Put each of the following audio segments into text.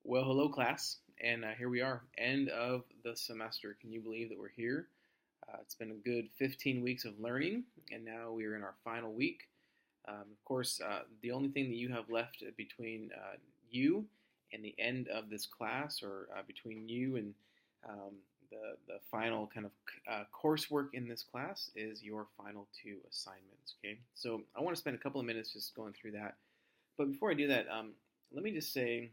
Well, hello, class, and here we are, end of the semester. Can you believe that we're here? It's been a good 15 weeks of learning, and now we are in our final week. Of course, the only thing that you have left between you and the end of this class, or between you and um, the final kind of coursework in this class, is your final two assignments. Okay, so I want to spend a couple of minutes just going through that. But before I do that, let me just say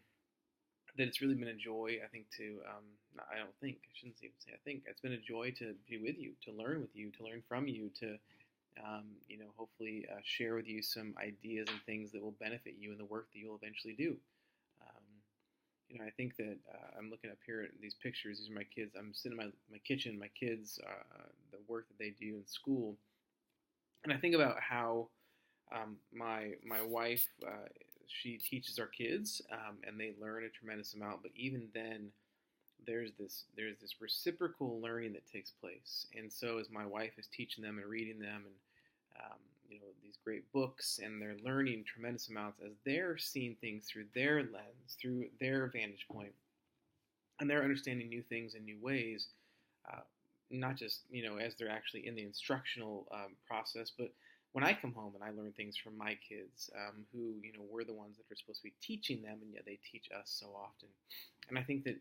that it's really been a joy, I think, I don't think, I shouldn't even say I think, it's been a joy to be with you, to learn with you, to learn from you, to, hopefully share with you some ideas and things that will benefit you in the work that you'll eventually do. Um, I think that I'm looking up here at these pictures. These are my kids. I'm sitting in my kitchen, my kids, the work that they do in school. And I think about how my wife, she teaches our kids, and they learn a tremendous amount. But even then, there's this reciprocal learning that takes place. And so, as my wife is teaching them and reading them, and these great books, and they're learning tremendous amounts as they're seeing things through their lens, through their vantage point, and they're understanding new things in new ways. Not just as they're actually in the instructional process, but when I come home and I learn things from my kids, who we're the ones that are supposed to be teaching them, and yet they teach us so often. And I think that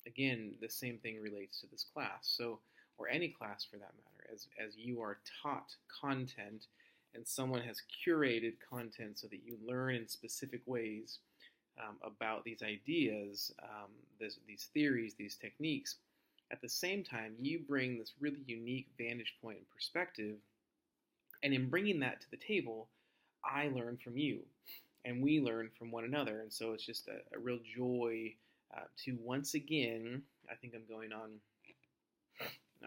again, the same thing relates to this class. So, or any class for that matter, as you are taught content, and someone has curated content so that you learn in specific ways about these ideas, these theories, these techniques. At the same time, you bring this really unique vantage point and perspective, and in bringing that to the table, I learn from you, and we learn from one another. And so it's just a real joy to once again, I think I'm going on,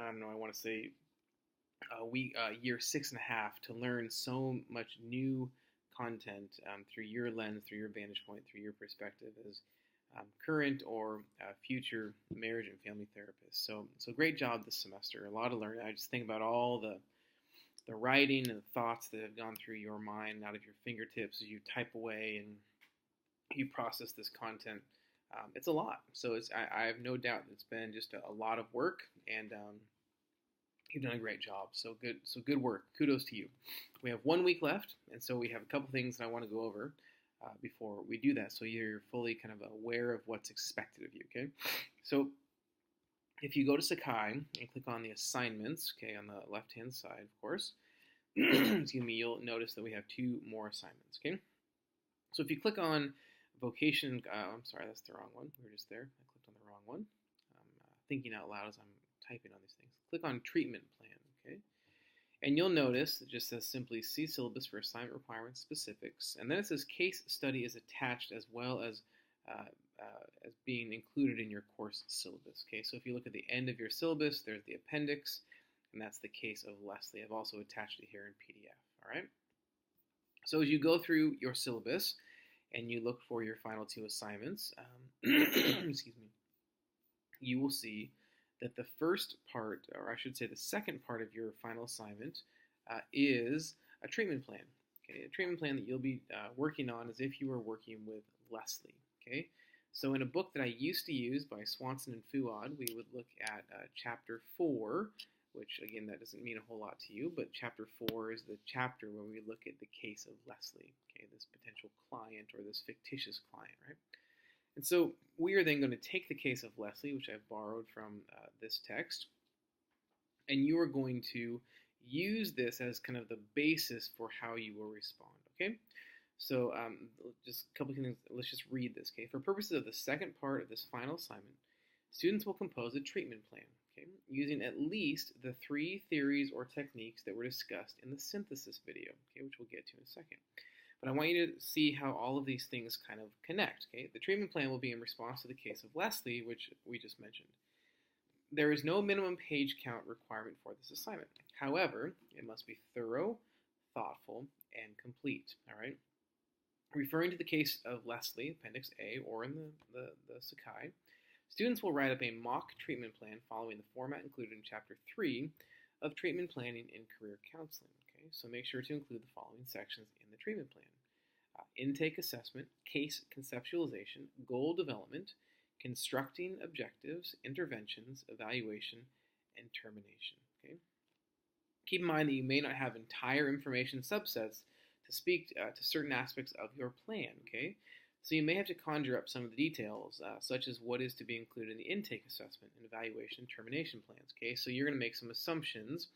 I don't know, I want to say year 6.5, to learn so much new content through your lens, through your vantage point, through your perspective as current or future marriage and family therapist. So great job this semester. A lot of learning. I just think about all the writing and the thoughts that have gone through your mind, out of your fingertips, as you type away and you process this content. It's a lot. So I have no doubt that it's been just a lot of work, and you've done a great job. So good work. Kudos to you. We have 1 week left, and so we have a couple things that I want to go over before we do that, so you're fully kind of aware of what's expected of you. Okay, so if you go to Sakai and click on the assignments, okay, on the left-hand side, of course, excuse me, you'll notice that we have 2 more assignments. Okay, so if you click on vocation, I'm sorry, that's the wrong one. We were just there. I clicked on the wrong one. I'm thinking out loud as I'm typing on these things. Click on treatment plan. Okay. And you'll notice it just says simply see syllabus for assignment requirements specifics. And then it says case study is attached as well as being included in your course syllabus. Okay, so if you look at the end of your syllabus, there's the appendix, and that's the case of Leslie. I've also attached it here in PDF. All right. So as you go through your syllabus and you look for your final 2 assignments, excuse me, you will see that the first part, or I should say the second part of your final assignment, is a treatment plan. Okay, a treatment plan that you'll be working on as if you were working with Leslie. Okay, so in a book that I used to use by Swanson and Fuad, we would look at chapter 4, which again, that doesn't mean a whole lot to you, but chapter 4 is the chapter where we look at the case of Leslie, okay, this potential client or this fictitious client, right? And so we are then going to take the case of Leslie, which I've borrowed from this text, and you are going to use this as kind of the basis for how you will respond, okay? So just a couple of things, let's just read this, okay? For purposes of the second part of this final assignment, students will compose a treatment plan, okay, using at least the 3 theories or techniques that were discussed in the synthesis video, okay, which we'll get to in a second. But I want you to see how all of these things kind of connect, okay? The treatment plan will be in response to the case of Leslie, which we just mentioned. There is no minimum page count requirement for this assignment. However, it must be thorough, thoughtful, and complete, all right? Referring to the case of Leslie, Appendix A, or in the Sakai, students will write up a mock treatment plan following the format included in Chapter 3 of Treatment Planning in Career Counseling. Okay, so make sure to include the following sections in the treatment plan. intake assessment, case conceptualization, goal development, constructing objectives, interventions, evaluation, and termination. Okay? Keep in mind that you may not have entire information subsets to speak to certain aspects of your plan. Okay? So you may have to conjure up some of the details, such as what is to be included in the intake assessment and evaluation termination plans. Okay, so you're going to make some assumptions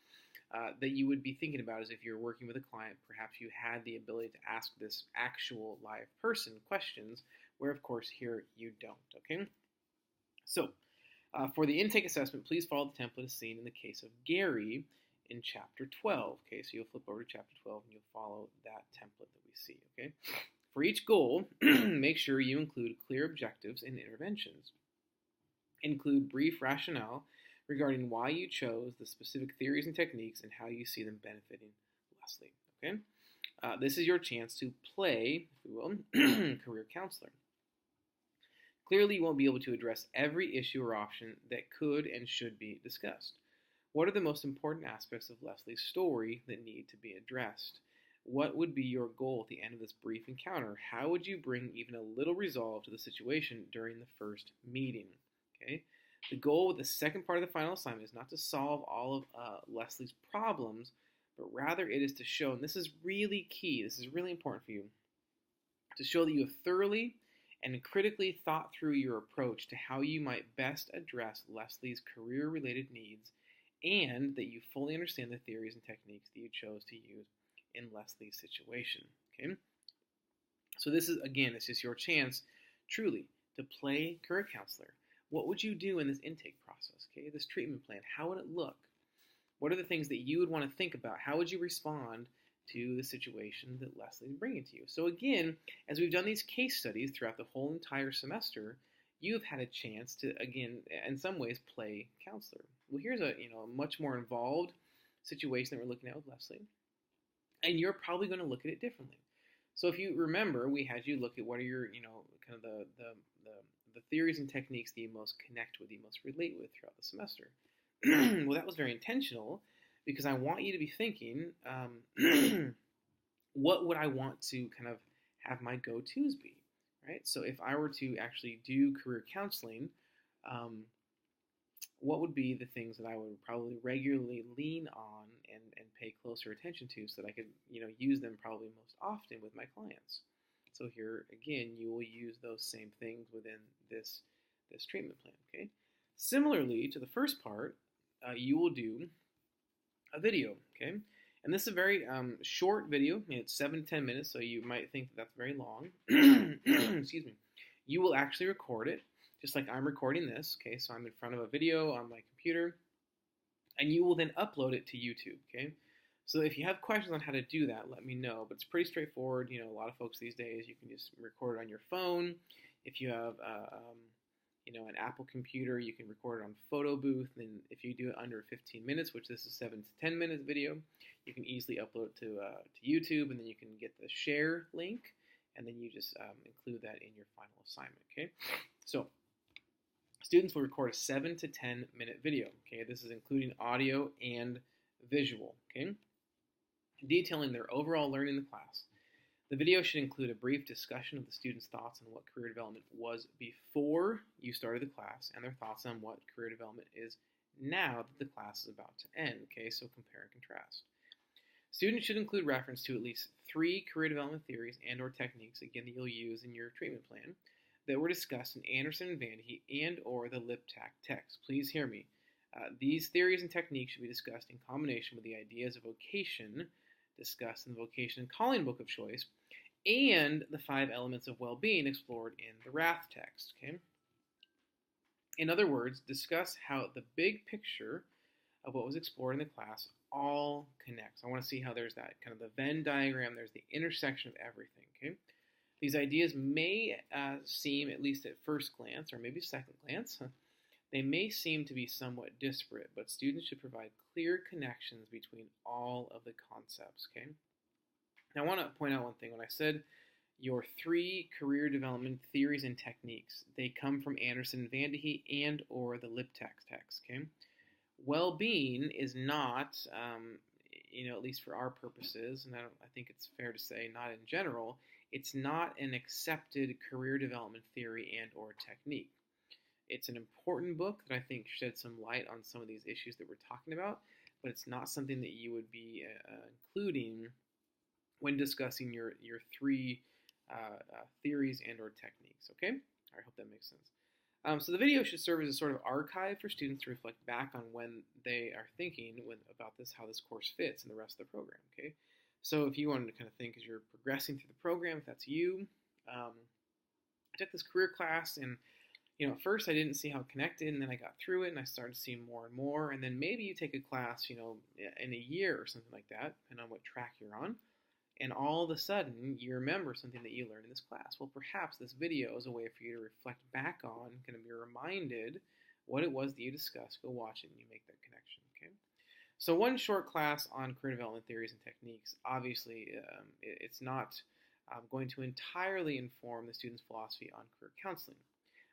that you would be thinking about as if you're working with a client. Perhaps you had the ability to ask this actual live person questions, where of course here you don't. Okay, so for the intake assessment, please follow the template as seen in the case of Gary in chapter 12. Okay, so you'll flip over to chapter 12 and you'll follow that template that we see. Okay. For each goal, make sure you include clear objectives and interventions. Include brief rationale regarding why you chose the specific theories and techniques and how you see them benefiting Leslie. Okay? This is your chance to play, if you will, career counselor. Clearly, you won't be able to address every issue or option that could and should be discussed. What are the most important aspects of Leslie's story that need to be addressed? What would be your goal at the end of this brief encounter? How would you bring even a little resolve to the situation during the first meeting? Okay. The goal with the second part of the final assignment is not to solve all of Leslie's problems, but rather it is to show, and this is really key, this is really important for you, to show that you have thoroughly and critically thought through your approach to how you might best address Leslie's career-related needs, and that you fully understand the theories and techniques that you chose to use in Leslie's situation. Okay, so this is, again, it's just your chance truly to play career counselor. What would you do in this intake process? Okay, this treatment plan, how would it look? What are the things that you would want to think about? How would you respond to the situation that Leslie is bringing to you? So again, as we've done these case studies throughout the whole entire semester, you have had a chance to, again, in some ways, play counselor. Well, here's a much more involved situation that we're looking at with Leslie. And you're probably going to look at it differently. So if you remember, we had you look at what are your, kind of the theories and techniques that you most connect with, you most relate with throughout the semester. Well, that was very intentional because I want you to be thinking, what would I want to kind of have my go-tos be, right? So if I were to actually do career counseling, what would be the things that I would probably regularly lean on and pay closer attention to so that I could, use them probably most often with my clients? So here, again, you will use those same things within this treatment plan, okay? Similarly to the first part, you will do a video, okay? And this is a very short video. It's 7 to 10 minutes, so you might think that that's very long. Excuse me. You will actually record it, just like I'm recording this, okay? So I'm in front of a video on my computer, and you will then upload it to YouTube, okay? So if you have questions on how to do that, let me know. But it's pretty straightforward. A lot of folks these days, you can just record it on your phone. If you have, an Apple computer, you can record it on Photo Booth. And if you do it under 15 minutes, which this is 7 to 10 minutes video, you can easily upload it to YouTube, and then you can get the share link, and then you just include that in your final assignment, okay? So students will record a 7 to 10 minute video, okay? This is including audio and visual, okay? Detailing their overall learning in the class. The video should include a brief discussion of the students' thoughts on what career development was before you started the class and their thoughts on what career development is now that the class is about to end, okay? So compare and contrast. Students should include reference to at least 3 career development theories and or techniques, again, that you'll use in your treatment plan, that were discussed in Anderson and Vandehe and or the LipTAC text. Please hear me. These theories and techniques should be discussed in combination with the ideas of vocation discussed in the Vocation and Calling Book of Choice and the 5 elements of well-being explored in the Wrath text. Okay? In other words, discuss how the big picture of what was explored in the class all connects. I want to see how there's that kind of the Venn diagram, there's the intersection of everything. Okay? These ideas may seem, at least at first glance, or maybe second glance, they may seem to be somewhat disparate, but students should provide clear connections between all of the concepts, okay? Now, I want to point out one thing. When I said your 3 career development theories and techniques, they come from Anderson and Vandehe and or the LipTAC text, okay? Well-being is not, at least for our purposes, and I think it's fair to say not in general, It's not an accepted career development theory and or technique. It's an important book that I think sheds some light on some of these issues that we're talking about, but it's not something that you would be including when discussing your three theories and or techniques. Okay, I hope that makes sense. So the video should serve as a sort of archive for students to reflect back on when they are thinking about this, how this course fits in the rest of the program. Okay, so if you wanted to kind of think as you're progressing through the program, if that's you, I took this career class, and at first I didn't see how it connected, and then I got through it and I started seeing more and more. And then maybe you take a class, in a year or something like that, depending on what track you're on, and all of a sudden you remember something that you learned in this class. Well, perhaps this video is a way for you to reflect back on, kind of be reminded what it was that you discussed. Go watch it and you make that connection. Okay. So one short class on career development theories and techniques, obviously it's not going to entirely inform the student's philosophy on career counseling,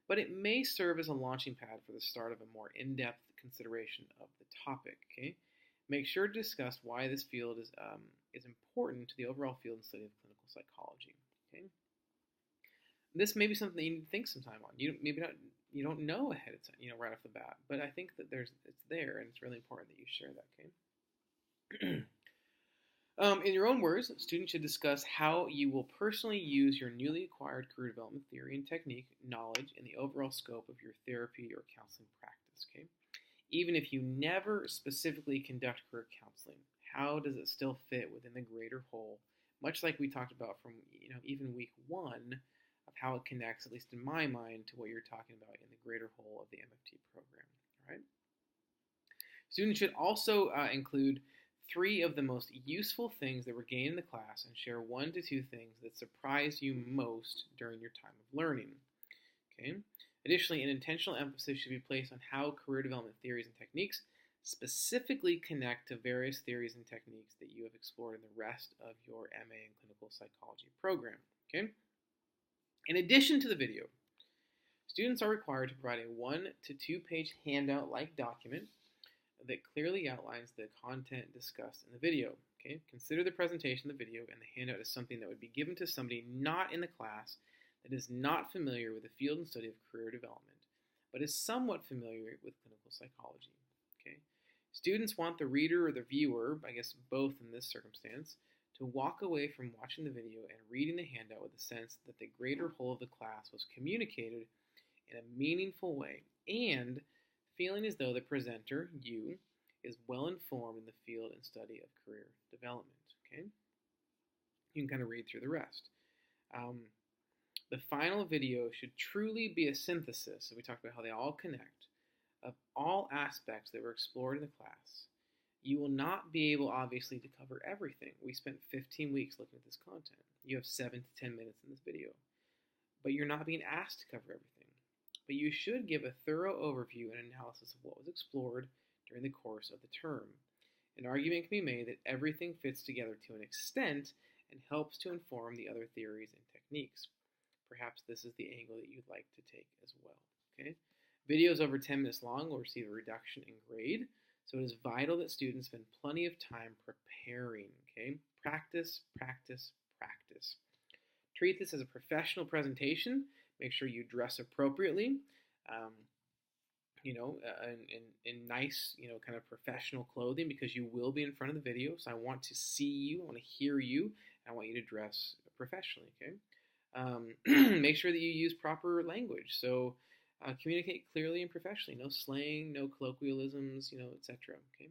but it may serve as a launching pad for the start of a more in-depth consideration of the topic. Okay, make sure to discuss why this field is important to the overall field and study of clinical psychology. Okay, this may be something that you need to think some time on. You don't know ahead of time, right off the bat, but I think that it's there, and it's really important that you share that. Okay. In your own words, students should discuss how you will personally use your newly acquired career development theory and technique knowledge in the overall scope of your therapy or counseling practice. Okay, even if you never specifically conduct career counseling, how does it still fit within the greater whole? Much like we talked about from even week 1 of how it connects, at least in my mind, to what you're talking about in the greater whole of the MFT program. All right. Students should also include 3 of the most useful things that were gained in the class and share 1 to 2 things that surprised you most during your time of learning. Okay. Additionally, an intentional emphasis should be placed on how career development theories and techniques specifically connect to various theories and techniques that you have explored in the rest of your MA in clinical psychology program. Okay. In addition to the video, students are required to provide a 1 to 2 page handout-like document that clearly outlines the content discussed in the video. Okay? Consider the presentation of the video and the handout as something that would be given to somebody not in the class that is not familiar with the field and study of career development, but is somewhat familiar with clinical psychology. Okay? Students want the reader or the viewer, I guess both in this circumstance, to walk away from watching the video and reading the handout with a sense that the greater whole of the class was communicated in a meaningful way, and feeling as though the presenter, you, is well informed in the field and study of career development. Okay, you can kind of read through the rest. The final video should truly be a synthesis, so we talked about how they all connect, of all aspects that were explored in the class. You will not be able, obviously, to cover everything. We spent 15 weeks looking at this content. You have 7 to 10 minutes in this video, but you're not being asked to cover everything. But you should give a thorough overview and analysis of what was explored during the course of the term. An argument can be made that everything fits together to an extent and helps to inform the other theories and techniques. Perhaps this is the angle that you'd like to take as well. Okay? Videos over 10 minutes long will receive a reduction in grade, so it is vital that students spend plenty of time preparing. Okay? Practice, practice, practice. Treat this as a professional presentation. Make sure you dress appropriately, in nice, kind of professional clothing, because you will be in front of the video. So I want to see you, I want to hear you, and I want you to dress professionally, okay? Make sure that you use proper language. So communicate clearly and professionally. No slang, no colloquialisms, etc. Okay.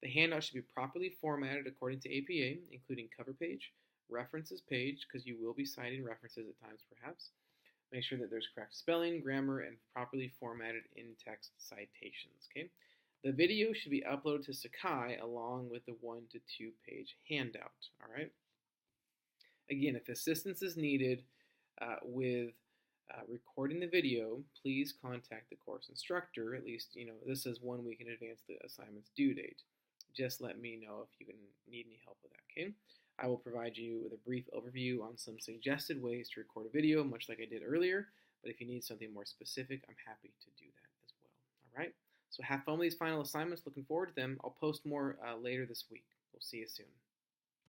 The handout should be properly formatted according to APA, including cover page, references page, because you will be citing references at times perhaps. Make sure that there's correct spelling, grammar, and properly formatted in-text citations. Okay. The video should be uploaded to Sakai along with the 1 to 2 page handout. All right. Again, if assistance is needed with recording the video, please contact the course instructor. At least, this is 1 week in advance of the assignment's due date. Just let me know if you need any help with that, okay? I will provide you with a brief overview on some suggested ways to record a video, much like I did earlier, but if you need something more specific, I'm happy to do that as well, all right? So have fun with these final assignments. Looking forward to them. I'll post more later this week. We'll see you soon.